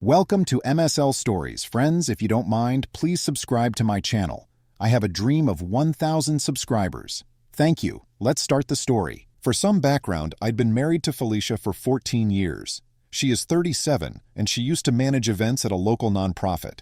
Welcome to MSL Stories. Friends, if you don't mind, please subscribe to my channel. I have a dream of 1,000 subscribers. Thank you. Let's start the story. For some background, I'd been married to Felicia for 14 years. She is 37, and she used to manage events at a local nonprofit.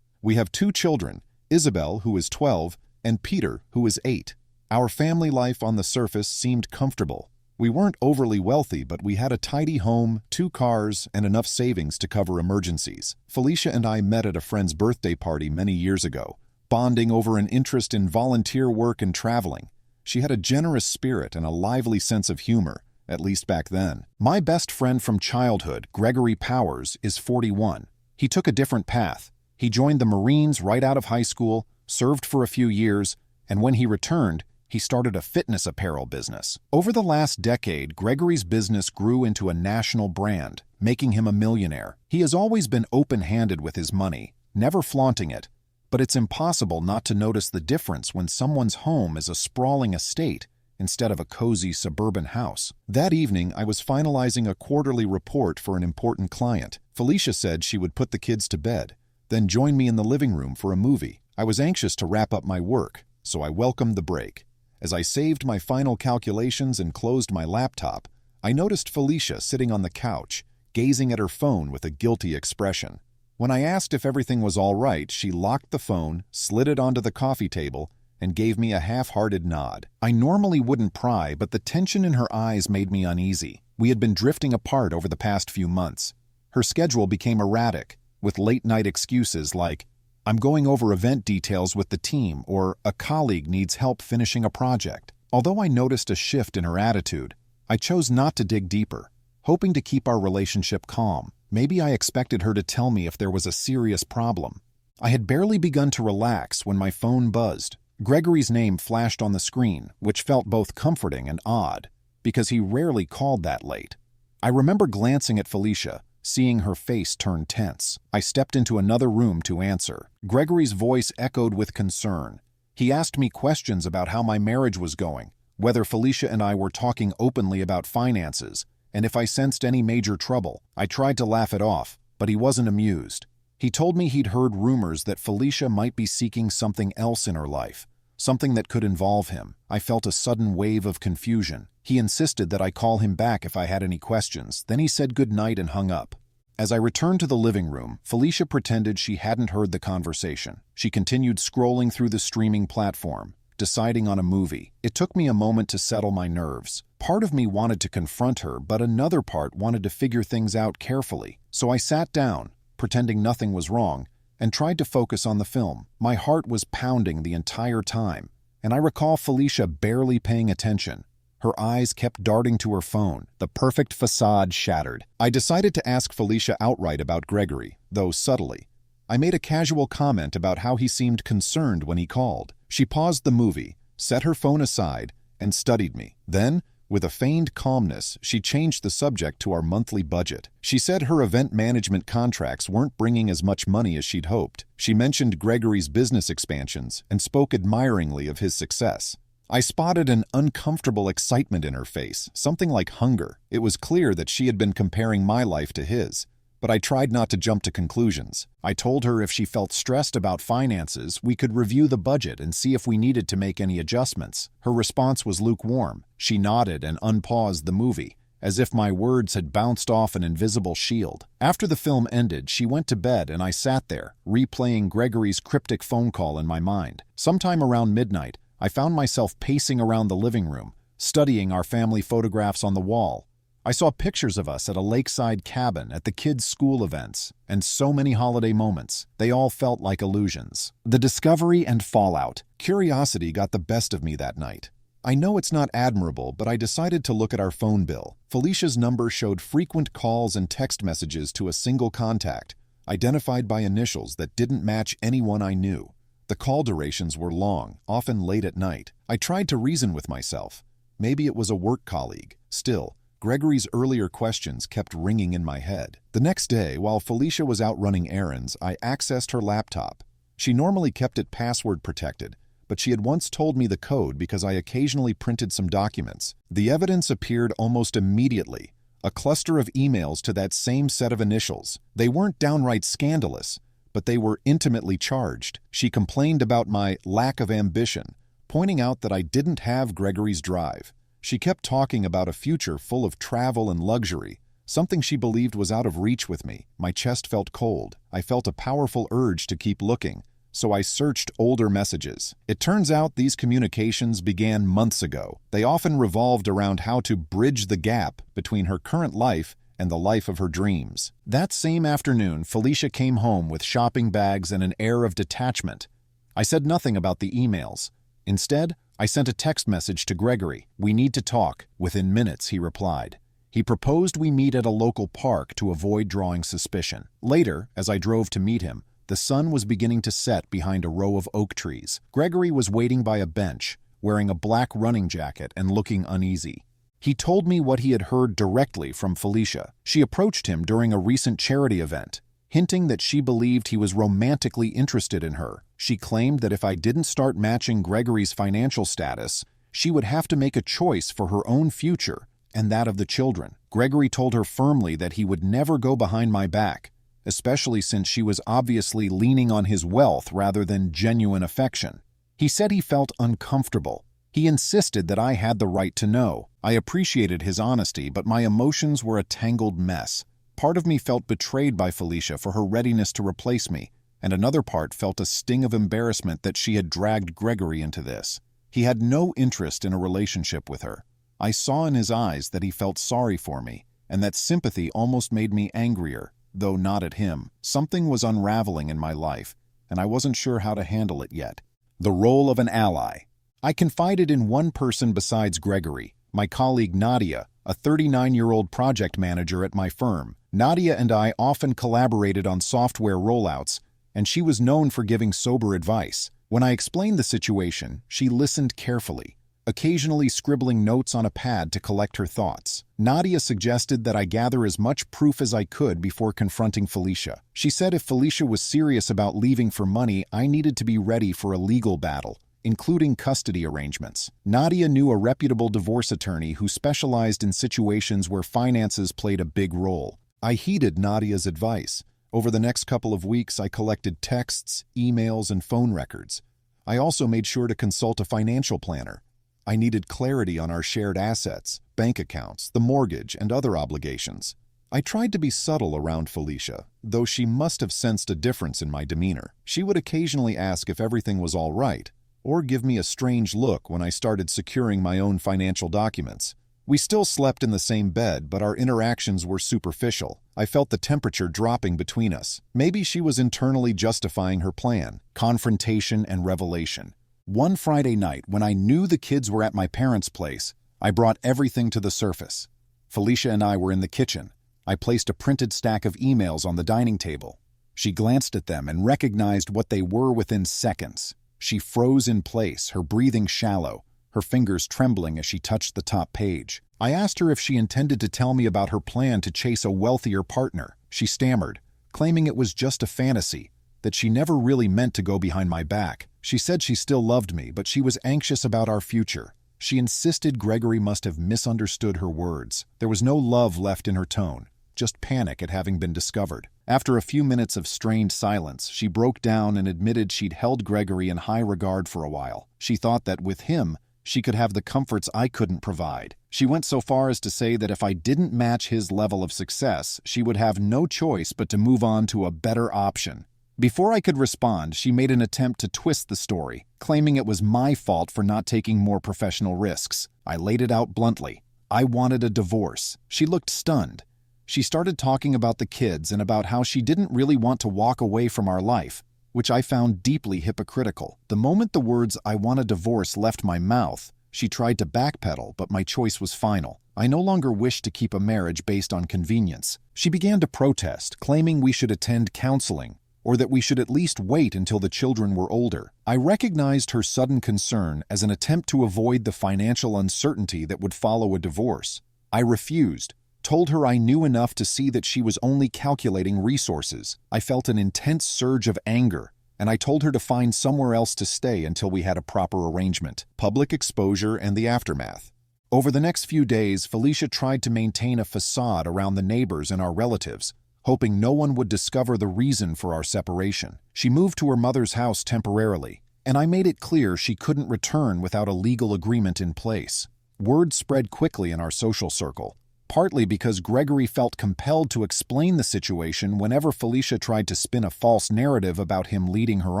We have 2 children, Isabel, who is 12, and Peter, who is 8. Our family life on the surface seemed comfortable. We weren't overly wealthy, but we had a tidy home, 2 cars, and enough savings to cover emergencies. Felicia and I met at a friend's birthday party many years ago, bonding over an interest in volunteer work and traveling. She had a generous spirit and a lively sense of humor, at least back then. My best friend from childhood, Gregory Powers, is 41. He took a different path. He joined the Marines right out of high school, served for a few years, and when he returned, he started a fitness apparel business. Over the last decade, Gregory's business grew into a national brand, making him a millionaire. He has always been open-handed with his money, never flaunting it, but it's impossible not to notice the difference when someone's home is a sprawling estate instead of a cozy suburban house. That evening, I was finalizing a quarterly report for an important client. Felicia said she would put the kids to bed, then join me in the living room for a movie. I was anxious to wrap up my work, so I welcomed the break. As I saved my final calculations and closed my laptop, I noticed Felicia sitting on the couch, gazing at her phone with a guilty expression. When I asked if everything was all right, she locked the phone, slid it onto the coffee table, and gave me a half-hearted nod. I normally wouldn't pry, but the tension in her eyes made me uneasy. We had been drifting apart over the past few months. Her schedule became erratic, with late-night excuses like, "I'm going over event details with the team," or "a colleague needs help finishing a project." Although I noticed a shift in her attitude, I chose not to dig deeper, hoping to keep our relationship calm. Maybe I expected her to tell me if there was a serious problem. I had barely begun to relax when my phone buzzed. Gregory's name flashed on the screen, which felt both comforting and odd, because he rarely called that late. I remember glancing at Felicia, seeing her face turn tense. I stepped into another room to answer. Gregory's voice echoed with concern. He asked me questions about how my marriage was going, whether Felicia and I were talking openly about finances, and if I sensed any major trouble. I tried to laugh it off, but he wasn't amused. He told me he'd heard rumors that Felicia might be seeking something else in her life, something that could involve him. I felt a sudden wave of confusion. He insisted that I call him back if I had any questions. Then he said goodnight and hung up. As I returned to the living room, Felicia pretended she hadn't heard the conversation. She continued scrolling through the streaming platform, deciding on a movie. It took me a moment to settle my nerves. Part of me wanted to confront her, but another part wanted to figure things out carefully. So I sat down, pretending nothing was wrong, and tried to focus on the film. My heart was pounding the entire time, and I recall Felicia barely paying attention. Her eyes kept darting to her phone. The perfect facade shattered. I decided to ask Felicia outright about Gregory, though subtly. I made a casual comment about how he seemed concerned when he called. She paused the movie, set her phone aside, and studied me. Then, with a feigned calmness, she changed the subject to our monthly budget. She said her event management contracts weren't bringing as much money as she'd hoped. She mentioned Gregory's business expansions and spoke admiringly of his success. I spotted an uncomfortable excitement in her face, something like hunger. It was clear that she had been comparing my life to his, but I tried not to jump to conclusions. I told her if she felt stressed about finances, we could review the budget and see if we needed to make any adjustments. Her response was lukewarm. She nodded and unpaused the movie, as if my words had bounced off an invisible shield. After the film ended, she went to bed and I sat there, replaying Gregory's cryptic phone call in my mind. Sometime around midnight, I found myself pacing around the living room, studying our family photographs on the wall. I saw pictures of us at a lakeside cabin, at the kids' school events, and so many holiday moments. They all felt like illusions. The discovery and fallout. Curiosity got the best of me that night. I know it's not admirable, but I decided to look at our phone bill. Felicia's number showed frequent calls and text messages to a single contact, identified by initials that didn't match anyone I knew. The call durations were long, often late at night. I tried to reason with myself. Maybe it was a work colleague. Still, Gregory's earlier questions kept ringing in my head. The next day, while Felicia was out running errands, I accessed her laptop. She normally kept it password protected, but she had once told me the code because I occasionally printed some documents. The evidence appeared almost immediately, a cluster of emails to that same set of initials. They weren't downright scandalous, but they were intimately charged. She complained about my lack of ambition, pointing out that I didn't have Gregory's drive. She kept talking about a future full of travel and luxury, something she believed was out of reach with me. My chest felt cold. I felt a powerful urge to keep looking, so I searched older messages. It turns out these communications began months ago. They often revolved around how to bridge the gap between her current life and the life of her dreams. That same afternoon, Felicia came home with shopping bags and an air of detachment. I said nothing about the emails. Instead, I sent a text message to Gregory. "We need to talk." Within minutes, he replied. He proposed we meet at a local park to avoid drawing suspicion. Later, as I drove to meet him, the sun was beginning to set behind a row of oak trees. Gregory was waiting by a bench, wearing a black running jacket and looking uneasy. He told me what he had heard directly from Felicia. She approached him during a recent charity event, hinting that she believed he was romantically interested in her. She claimed that if I didn't start matching Gregory's financial status, she would have to make a choice for her own future and that of the children. Gregory told her firmly that he would never go behind my back, especially since she was obviously leaning on his wealth rather than genuine affection. He said he felt uncomfortable. He insisted that I had the right to know. I appreciated his honesty, but my emotions were a tangled mess. Part of me felt betrayed by Felicia for her readiness to replace me, and another part felt a sting of embarrassment that she had dragged Gregory into this. He had no interest in a relationship with her. I saw in his eyes that he felt sorry for me, and that sympathy almost made me angrier, though not at him. Something was unraveling in my life, and I wasn't sure how to handle it yet. The role of an ally. I confided in one person besides Gregory, my colleague Nadia, a 39-year-old project manager at my firm. Nadia and I often collaborated on software rollouts, and she was known for giving sober advice. When I explained the situation, she listened carefully, occasionally scribbling notes on a pad to collect her thoughts. Nadia suggested that I gather as much proof as I could before confronting Felicia. She said if Felicia was serious about leaving for money, I needed to be ready for a legal battle, including custody arrangements. Nadia knew a reputable divorce attorney who specialized in situations where finances played a big role. I heeded Nadia's advice. Over the next couple of weeks, I collected texts, emails, and phone records. I also made sure to consult a financial planner. I needed clarity on our shared assets, bank accounts, the mortgage, and other obligations. I tried to be subtle around Felicia, though she must have sensed a difference in my demeanor. She would occasionally ask if everything was all right, or give me a strange look when I started securing my own financial documents. We still slept in the same bed, but our interactions were superficial. I felt the temperature dropping between us. Maybe she was internally justifying her plan. Confrontation and revelation. One Friday night, when I knew the kids were at my parents' place, I brought everything to the surface. Felicia and I were in the kitchen. I placed a printed stack of emails on the dining table. She glanced at them and recognized what they were within seconds. She froze in place, her breathing shallow, her fingers trembling as she touched the top page. I asked her if she intended to tell me about her plan to chase a wealthier partner. She stammered, claiming it was just a fantasy, that she never really meant to go behind my back. She said she still loved me, but she was anxious about our future. She insisted Gregory must have misunderstood her words. There was no love left in her tone, just panic at having been discovered. After a few minutes of strained silence, she broke down and admitted she'd held Gregory in high regard for a while. She thought that with him, she could have the comforts I couldn't provide. She went so far as to say that if I didn't match his level of success, she would have no choice but to move on to a better option. Before I could respond, she made an attempt to twist the story, claiming it was my fault for not taking more professional risks. I laid it out bluntly. I wanted a divorce. She looked stunned. She started talking about the kids and about how she didn't really want to walk away from our life, which I found deeply hypocritical. The moment the words "I want a divorce" left my mouth, she tried to backpedal, but my choice was final. I no longer wished to keep a marriage based on convenience. She began to protest, claiming we should attend counseling, or that we should at least wait until the children were older. I recognized her sudden concern as an attempt to avoid the financial uncertainty that would follow a divorce. I refused, told her I knew enough to see that she was only calculating resources. I felt an intense surge of anger, and I told her to find somewhere else to stay until we had a proper arrangement. Public exposure and the aftermath. Over the next few days, Felicia tried to maintain a facade around the neighbors and our relatives, hoping no one would discover the reason for our separation. She moved to her mother's house temporarily, and I made it clear she couldn't return without a legal agreement in place. Word spread quickly in our social circle, partly because Gregory felt compelled to explain the situation whenever Felicia tried to spin a false narrative about him leading her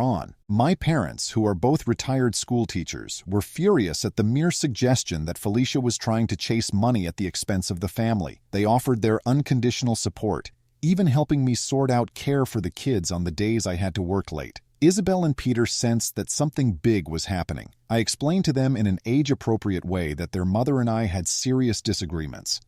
on. My parents, who are both retired school teachers, were furious at the mere suggestion that Felicia was trying to chase money at the expense of the family. They offered their unconditional support, even helping me sort out care for the kids on the days I had to work late. Isabel and Peter sensed that something big was happening. I explained to them in an age-appropriate way that their mother and I had serious disagreements.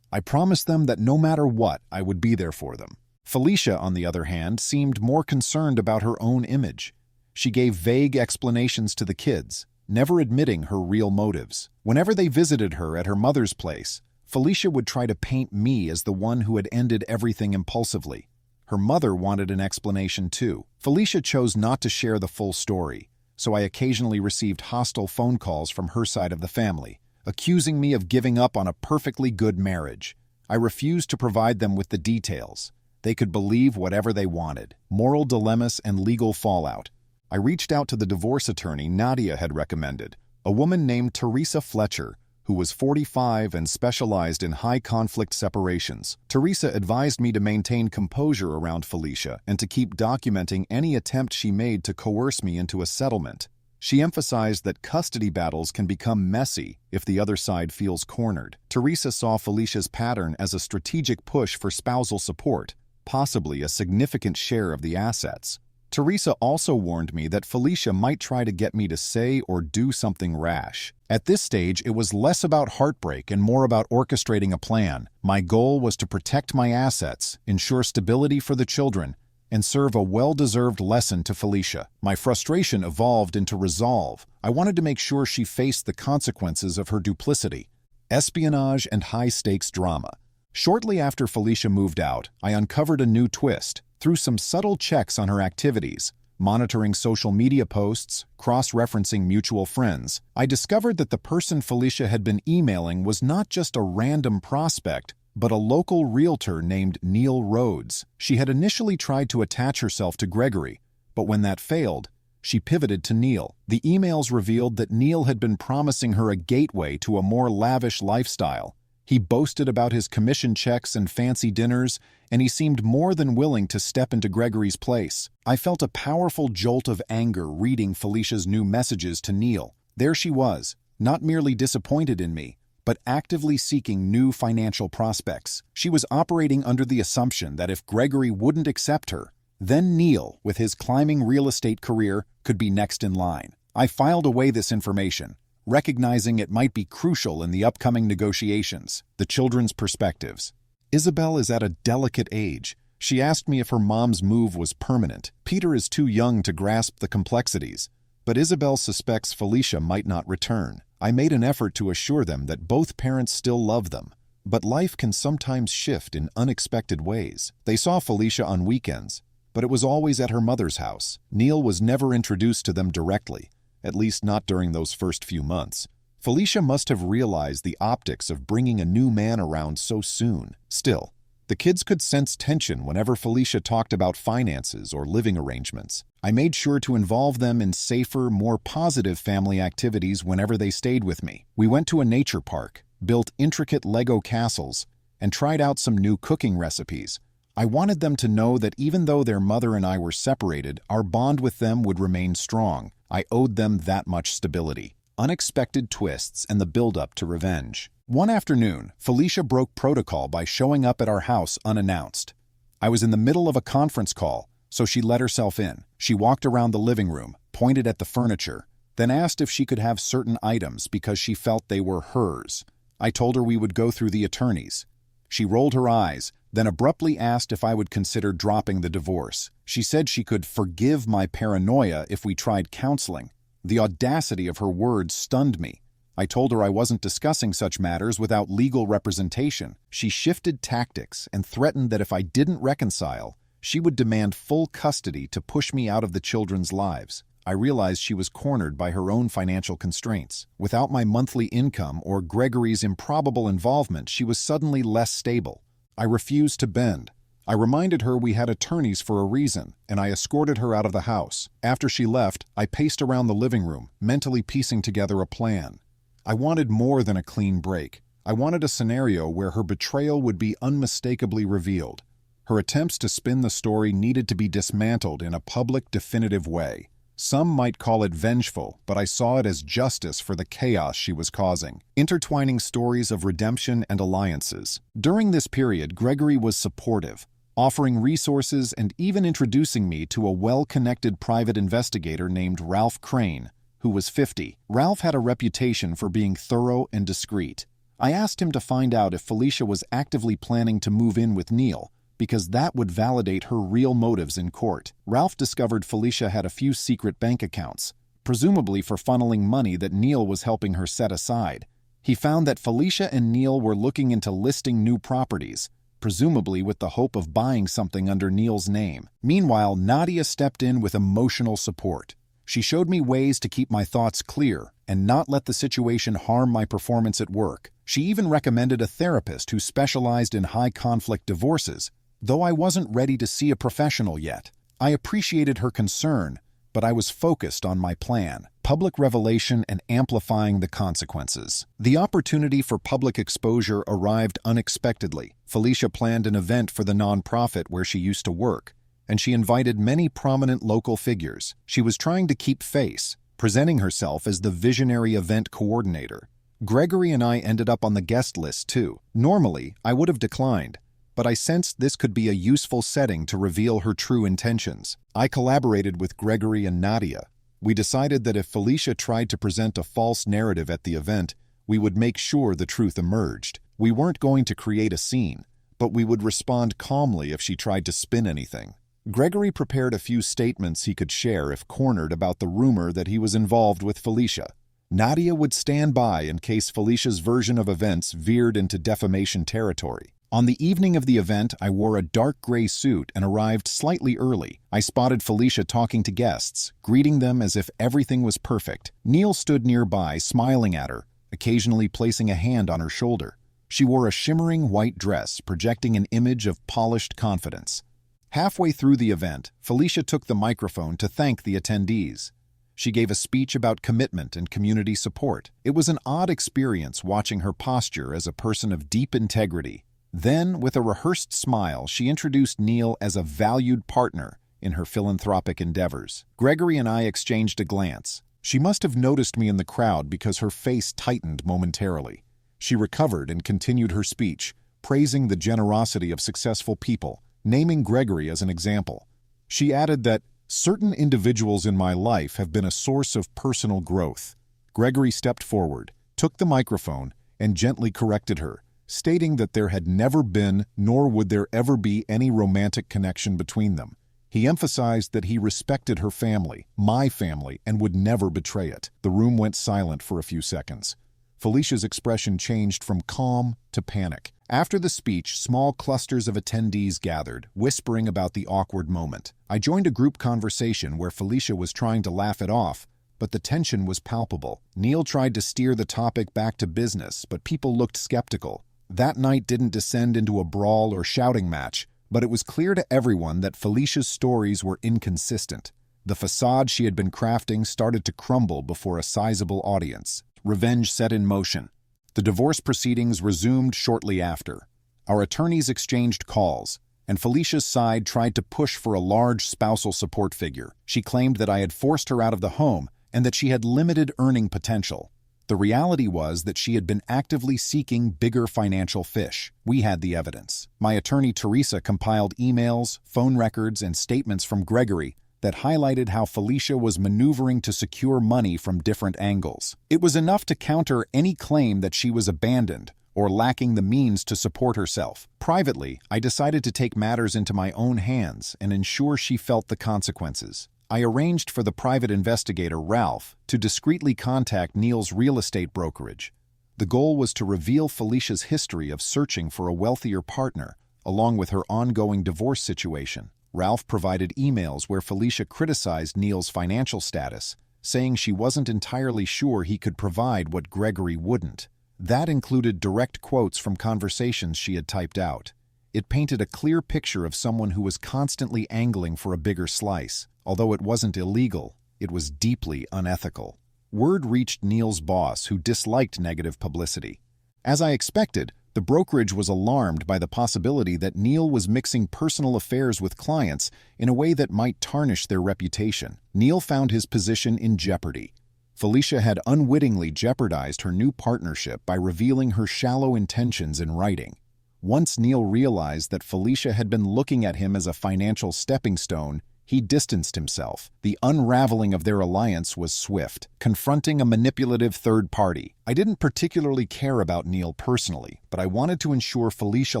I promised them that no matter what, I would be there for them. Felicia, on the other hand, seemed more concerned about her own image. She gave vague explanations to the kids, never admitting her real motives. Whenever they visited her at her mother's place, Felicia would try to paint me as the one who had ended everything impulsively. Her mother wanted an explanation too. Felicia chose not to share the full story, so I occasionally received hostile phone calls from her side of the family, accusing me of giving up on a perfectly good marriage. I refused to provide them with the details. They could believe whatever they wanted. Moral dilemmas and legal fallout. I reached out to the divorce attorney Nadia had recommended, a woman named Teresa Fletcher, who was 45 and specialized in high-conflict separations. Teresa advised me to maintain composure around Felicia and to keep documenting any attempt she made to coerce me into a settlement. She emphasized that custody battles can become messy if the other side feels cornered. Teresa saw Felicia's pattern as a strategic push for spousal support, possibly a significant share of the assets. Teresa also warned me that Felicia might try to get me to say or do something rash. At this stage, it was less about heartbreak and more about orchestrating a plan. My goal was to protect my assets, ensure stability for the children, and serve a well-deserved lesson to Felicia. My frustration evolved into resolve. I wanted to make sure she faced the consequences of her duplicity. Espionage and high-stakes drama. Shortly after Felicia moved out, I uncovered a new twist. Through some subtle checks on her activities, monitoring social media posts, cross-referencing mutual friends, I discovered that the person Felicia had been emailing was not just a random prospect, but a local realtor named Neil Rhodes. She had initially tried to attach herself to Gregory, but when that failed, she pivoted to Neil. The emails revealed that Neil had been promising her a gateway to a more lavish lifestyle. He boasted about his commission checks and fancy dinners, and he seemed more than willing to step into Gregory's place. I felt a powerful jolt of anger reading Felicia's new messages to Neil. There she was, not merely disappointed in me, but actively seeking new financial prospects. She was operating under the assumption that if Gregory wouldn't accept her, then Neil, with his climbing real estate career, could be next in line. I filed away this information, recognizing it might be crucial in the upcoming negotiations. The children's perspectives. Isabel is at a delicate age. She asked me if her mom's move was permanent. Peter is too young to grasp the complexities, but Isabel suspects Felicia might not return. I made an effort to assure them that both parents still love them, but life can sometimes shift in unexpected ways. They saw Felicia on weekends, but it was always at her mother's house. Neil was never introduced to them directly, at least not during those first few months. Felicia must have realized the optics of bringing a new man around so soon. Still, the kids could sense tension whenever Felicia talked about finances or living arrangements. I made sure to involve them in safer, more positive family activities whenever they stayed with me. We went to a nature park, built intricate Lego castles, and tried out some new cooking recipes. I wanted them to know that even though their mother and I were separated, our bond with them would remain strong. I owed them that much stability. Unexpected twists and the build-up to revenge. One afternoon, Felicia broke protocol by showing up at our house unannounced. I was in the middle of a conference call, so she let herself in. She walked around the living room, pointed at the furniture, then asked if she could have certain items because she felt they were hers. I told her we would go through the attorneys. She rolled her eyes, then abruptly asked if I would consider dropping the divorce. She said she could forgive my paranoia if we tried counseling. The audacity of her words stunned me. I told her I wasn't discussing such matters without legal representation. She shifted tactics and threatened that if I didn't reconcile, she would demand full custody to push me out of the children's lives. I realized she was cornered by her own financial constraints. Without my monthly income or Gregory's improbable involvement, she was suddenly less stable. I refused to bend. I reminded her we had attorneys for a reason, and I escorted her out of the house. After she left, I paced around the living room, mentally piecing together a plan. I wanted more than a clean break. I wanted a scenario where her betrayal would be unmistakably revealed. Her attempts to spin the story needed to be dismantled in a public, definitive way. Some might call it vengeful, but I saw it as justice for the chaos she was causing. Intertwining stories of redemption and alliances. During this period, Gregory was supportive, offering resources and even introducing me to a well-connected private investigator named Ralph Crane, who was 50. Ralph had a reputation for being thorough and discreet. I asked him to find out if Felicia was actively planning to move in with Neil, because that would validate her real motives in court. Ralph discovered Felicia had a few secret bank accounts, presumably for funneling money that Neil was helping her set aside. He found that Felicia and Neil were looking into listing new properties, presumably with the hope of buying something under Neil's name. Meanwhile, Nadia stepped in with emotional support. She showed me ways to keep my thoughts clear and not let the situation harm my performance at work. She even recommended a therapist who specialized in high-conflict divorces, though I wasn't ready to see a professional yet. I appreciated her concern, but I was focused on my plan: public revelation and amplifying the consequences. The opportunity for public exposure arrived unexpectedly. Felicia planned an event for the nonprofit where she used to work, and she invited many prominent local figures. She was trying to keep face, presenting herself as the visionary event coordinator. Gregory and I ended up on the guest list too. Normally, I would have declined, but I sensed this could be a useful setting to reveal her true intentions. I collaborated with Gregory and Nadia. We decided that if Felicia tried to present a false narrative at the event, we would make sure the truth emerged. We weren't going to create a scene, but we would respond calmly if she tried to spin anything. Gregory prepared a few statements he could share if cornered about the rumor that he was involved with Felicia. Nadia would stand by in case Felicia's version of events veered into defamation territory. On the evening of the event, I wore a dark gray suit and arrived slightly early. I spotted Felicia talking to guests, greeting them as if everything was perfect. Neil stood nearby, smiling at her, occasionally placing a hand on her shoulder. She wore a shimmering white dress, projecting an image of polished confidence. Halfway through the event, Felicia took the microphone to thank the attendees. She gave a speech about commitment and community support. It was an odd experience watching her posture as a person of deep integrity. Then, with a rehearsed smile, she introduced Neil as a valued partner in her philanthropic endeavors. Gregory and I exchanged a glance. She must have noticed me in the crowd because her face tightened momentarily. She recovered and continued her speech, praising the generosity of successful people, naming Gregory as an example. She added that certain individuals in my life have been a source of personal growth. Gregory stepped forward, took the microphone, and gently corrected her, stating that there had never been, nor would there ever be, any romantic connection between them. He emphasized that he respected her family, my family, and would never betray it. The room went silent for a few seconds. Felicia's expression changed from calm to panic. After the speech, small clusters of attendees gathered, whispering about the awkward moment. I joined a group conversation where Felicia was trying to laugh it off, but the tension was palpable. Neil tried to steer the topic back to business, but people looked skeptical. That night didn't descend into a brawl or shouting match, but it was clear to everyone that Felicia's stories were inconsistent. The facade she had been crafting started to crumble before a sizable audience. Revenge set in motion. The divorce proceedings resumed shortly after. Our attorneys exchanged calls, and Felicia's side tried to push for a large spousal support figure. She claimed that I had forced her out of the home and that she had limited earning potential. The reality was that she had been actively seeking bigger financial fish. We had the evidence. My attorney Teresa compiled emails, phone records, and statements from Gregory that highlighted how Felicia was maneuvering to secure money from different angles. It was enough to counter any claim that she was abandoned or lacking the means to support herself. Privately, I decided to take matters into my own hands and ensure she felt the consequences. I arranged for the private investigator, Ralph, to discreetly contact Neil's real estate brokerage. The goal was to reveal Felicia's history of searching for a wealthier partner, along with her ongoing divorce situation. Ralph provided emails where Felicia criticized Neil's financial status, saying she wasn't entirely sure he could provide what Gregory wouldn't. That included direct quotes from conversations she had typed out. It painted a clear picture of someone who was constantly angling for a bigger slice. Although it wasn't illegal, it was deeply unethical. Word reached Neil's boss, who disliked negative publicity. As I expected, the brokerage was alarmed by the possibility that Neil was mixing personal affairs with clients in a way that might tarnish their reputation. Neil found his position in jeopardy. Felicia had unwittingly jeopardized her new partnership by revealing her shallow intentions in writing. Once Neil realized that Felicia had been looking at him as a financial stepping stone, he distanced himself. The unraveling of their alliance was swift, confronting a manipulative third party. I didn't particularly care about Neil personally, but I wanted to ensure Felicia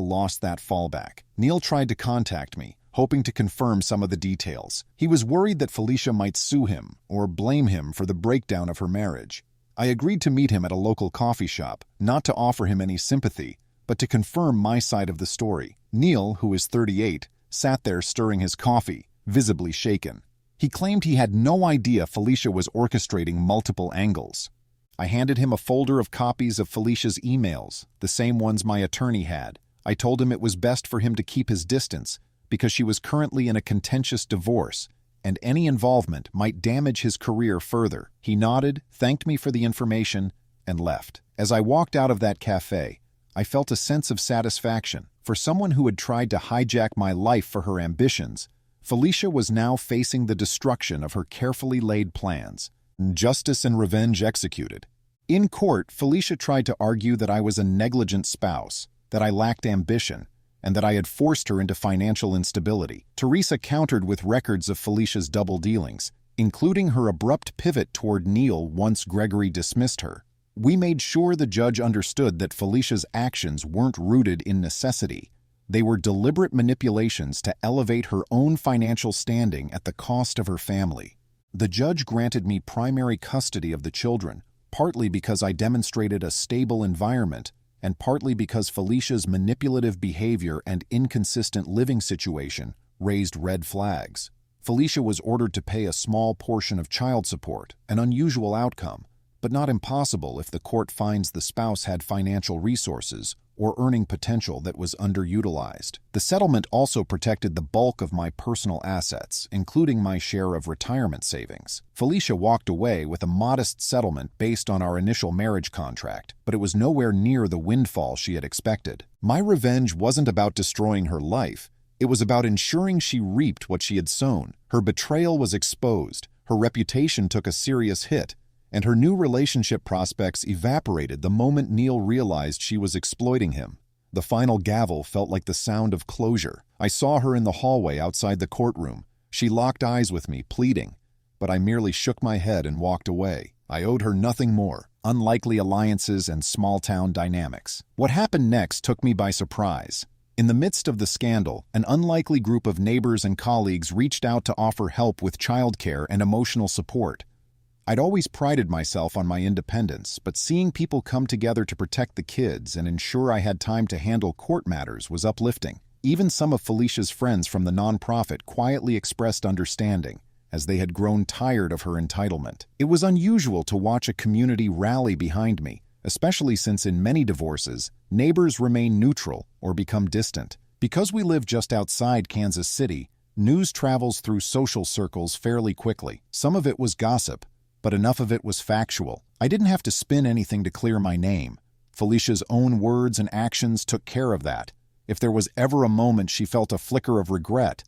lost that fallback. Neil tried to contact me, hoping to confirm some of the details. He was worried that Felicia might sue him or blame him for the breakdown of her marriage. I agreed to meet him at a local coffee shop, not to offer him any sympathy, but to confirm my side of the story. Neil, who is 38, sat there stirring his coffee, visibly shaken. He claimed he had no idea Felicia was orchestrating multiple angles. I handed him a folder of copies of Felicia's emails, the same ones my attorney had. I told him it was best for him to keep his distance because she was currently in a contentious divorce, and any involvement might damage his career further. He nodded, thanked me for the information, and left. As I walked out of that cafe, I felt a sense of satisfaction. For someone who had tried to hijack my life for her ambitions, Felicia was now facing the destruction of her carefully laid plans. Justice and revenge executed. In court, Felicia tried to argue that I was a negligent spouse, that I lacked ambition, and that I had forced her into financial instability. Teresa countered with records of Felicia's double dealings, including her abrupt pivot toward Neil once Gregory dismissed her. We made sure the judge understood that Felicia's actions weren't rooted in necessity. They were deliberate manipulations to elevate her own financial standing at the cost of her family. The judge granted me primary custody of the children, partly because I demonstrated a stable environment, and partly because Felicia's manipulative behavior and inconsistent living situation raised red flags. Felicia was ordered to pay a small portion of child support, an unusual outcome, but not impossible if the court finds the spouse had financial resources or earning potential that was underutilized. The settlement also protected the bulk of my personal assets, including my share of retirement savings. Felicia walked away with a modest settlement based on our initial marriage contract, but it was nowhere near the windfall she had expected. My revenge wasn't about destroying her life. It was about ensuring she reaped what she had sown. Her betrayal was exposed, her reputation took a serious hit, and her new relationship prospects evaporated the moment Neil realized she was exploiting him. The final gavel felt like the sound of closure. I saw her in the hallway outside the courtroom. She locked eyes with me, pleading, but I merely shook my head and walked away. I owed her nothing more. Unlikely alliances and small-town dynamics. What happened next took me by surprise. In the midst of the scandal, an unlikely group of neighbors and colleagues reached out to offer help with childcare and emotional support. I'd always prided myself on my independence, but seeing people come together to protect the kids and ensure I had time to handle court matters was uplifting. Even some of Felicia's friends from the nonprofit quietly expressed understanding, as they had grown tired of her entitlement. It was unusual to watch a community rally behind me, especially since in many divorces, neighbors remain neutral or become distant. Because we live just outside Kansas City, news travels through social circles fairly quickly. Some of it was gossip, but enough of it was factual. I didn't have to spin anything to clear my name. Felicia's own words and actions took care of that. If there was ever a moment she felt a flicker of regret,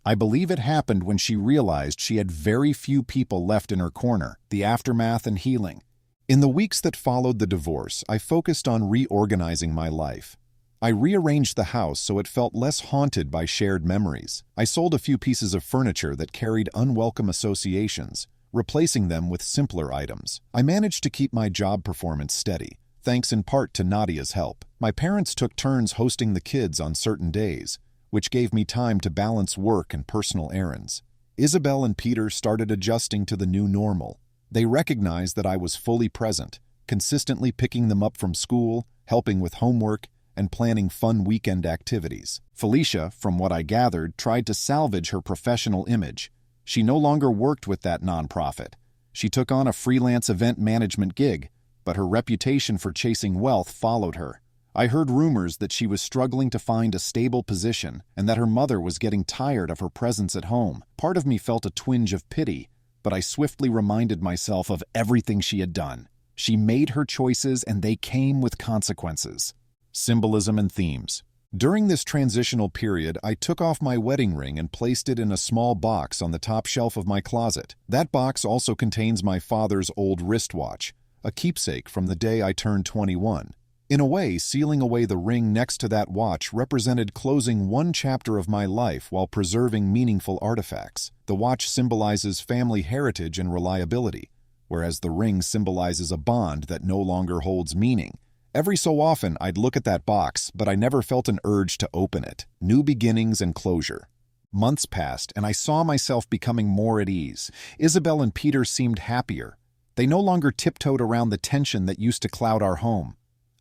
I believe it happened when she realized she had very few people left in her corner. The aftermath and healing. In the weeks that followed the divorce, I focused on reorganizing my life. I rearranged the house so it felt less haunted by shared memories. I sold a few pieces of furniture that carried unwelcome associations, replacing them with simpler items. I managed to keep my job performance steady, thanks in part to Nadia's help. My parents took turns hosting the kids on certain days, which gave me time to balance work and personal errands. Isabel and Peter started adjusting to the new normal. They recognized that I was fully present, consistently picking them up from school, helping with homework, and planning fun weekend activities. Felicia, from what I gathered, tried to salvage her professional image. She no longer worked with that nonprofit. She took on a freelance event management gig, but her reputation for chasing wealth followed her. I heard rumors that she was struggling to find a stable position and that her mother was getting tired of her presence at home. Part of me felt a twinge of pity, but I swiftly reminded myself of everything she had done. She made her choices and they came with consequences. Symbolism and themes. During this transitional period, I took off my wedding ring and placed it in a small box on the top shelf of my closet. That box also contains my father's old wristwatch, a keepsake from the day I turned 21. In a way, sealing away the ring next to that watch represented closing one chapter of my life while preserving meaningful artifacts. The watch symbolizes family heritage and reliability, whereas the ring symbolizes a bond that no longer holds meaning. Every so often, I'd look at that box, but I never felt an urge to open it. New beginnings and closure. Months passed, and I saw myself becoming more at ease. Isabel and Peter seemed happier. They no longer tiptoed around the tension that used to cloud our home.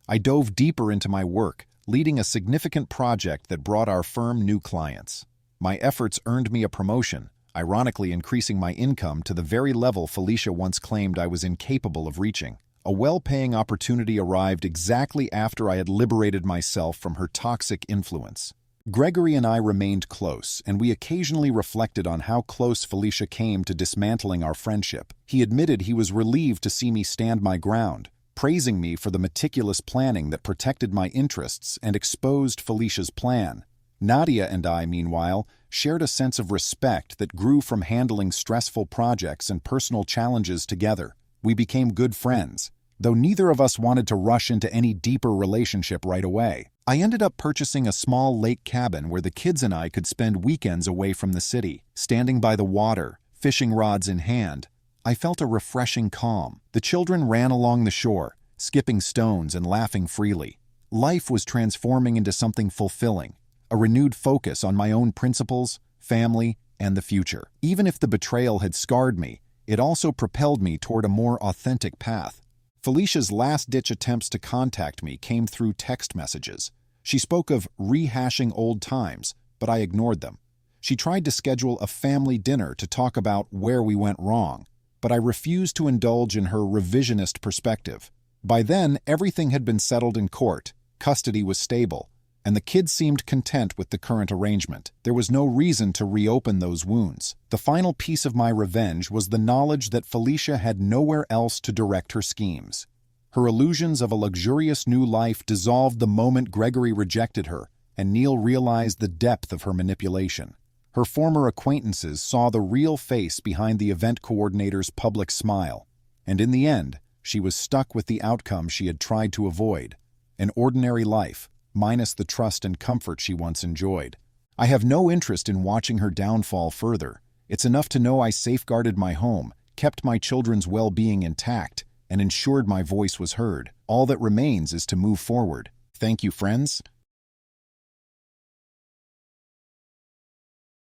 I dove deeper into my work, leading a significant project that brought our firm new clients. My efforts earned me a promotion, ironically increasing my income to the very level Felicia once claimed I was incapable of reaching. A well-paying opportunity arrived exactly after I had liberated myself from her toxic influence. Gregory and I remained close, and we occasionally reflected on how close Felicia came to dismantling our friendship. He admitted he was relieved to see me stand my ground, praising me for the meticulous planning that protected my interests and exposed Felicia's plan. Nadia and I, meanwhile, shared a sense of respect that grew from handling stressful projects and personal challenges together. We became good friends, though neither of us wanted to rush into any deeper relationship right away. I ended up purchasing a small lake cabin where the kids and I could spend weekends away from the city. Standing by the water, fishing rods in hand, I felt a refreshing calm. The children ran along the shore, skipping stones and laughing freely. Life was transforming into something fulfilling, a renewed focus on my own principles, family, and the future. Even if the betrayal had scarred me, it also propelled me toward a more authentic path. Felicia's last-ditch attempts to contact me came through text messages. She spoke of rehashing old times, but I ignored them. She tried to schedule a family dinner to talk about where we went wrong, but I refused to indulge in her revisionist perspective. By then, everything had been settled in court, custody was stable, and the kids seemed content with the current arrangement. There was no reason to reopen those wounds. The final piece of my revenge was the knowledge that Felicia had nowhere else to direct her schemes. Her illusions of a luxurious new life dissolved the moment Gregory rejected her, and Neil realized the depth of her manipulation. Her former acquaintances saw the real face behind the event coordinator's public smile, and in the end, she was stuck with the outcome she had tried to avoid, an ordinary life, minus the trust and comfort she once enjoyed. I have no interest in watching her downfall further. It's enough to know I safeguarded my home, kept my children's well-being intact, and ensured my voice was heard. All that remains is to move forward. Thank you, friends.